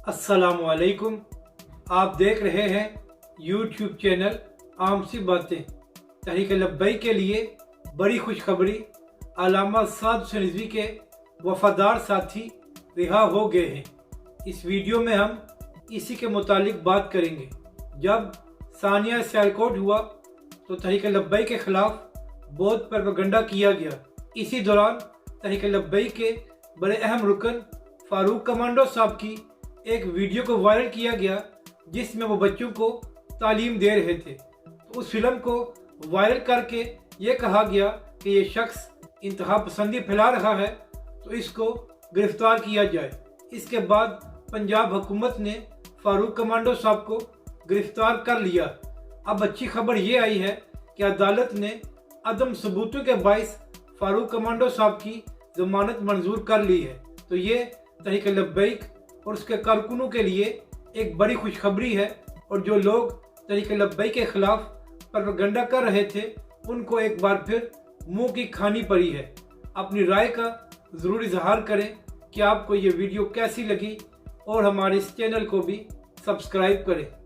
अस्सलामुअलैकुम। आप देख रहे हैं यूट्यूब चैनल आम सी बातें। तहरीक लब्बैक के लिए बड़ी खुशखबरी, अल्लामा साद हुसैन रिजवी के वफादार साथी रिहा हो गए हैं। इस वीडियो में हम इसी के मुतालिक बात करेंगे। जब सानिया सियालकोट हुआ तो तहरीक लब्बैक के खिलाफ बहुत प्रोपेगेंडा किया गया। इसी दौरान तहरीक लब्बैक के बड़े अहम रुकन फारूक कमांडो साहब की एक वीडियो को वायरल किया गया जिसमें वो बच्चों को तालीम दे रहे थे। तो उस फिल्म को वायरल करके ये कहा गया कि ये शख्स इंतहा पसंदी फैला रहा है तो इसको गिरफ्तार किया जाए। इसके बाद पंजाब हुकूमत ने फारूक कमांडो साहब को गिरफ्तार कर लिया। अब अच्छी खबर ये आई है कि अदालत ने अदम सबूतों के बाइस फारूक कमांडो साहब की जमानत मंजूर कर ली है। तो ये तहरीक लब्बैक और उसके कारकुनों के लिए एक बड़ी खुशखबरी है, और जो लोग तहरीक लब्बैक के खिलाफ प्रोपेगेंडा कर रहे थे उनको एक बार फिर मुंह की खानी पड़ी है। अपनी राय का ज़रूर इजहार करें कि आपको ये वीडियो कैसी लगी, और हमारे इस चैनल को भी सब्सक्राइब करें।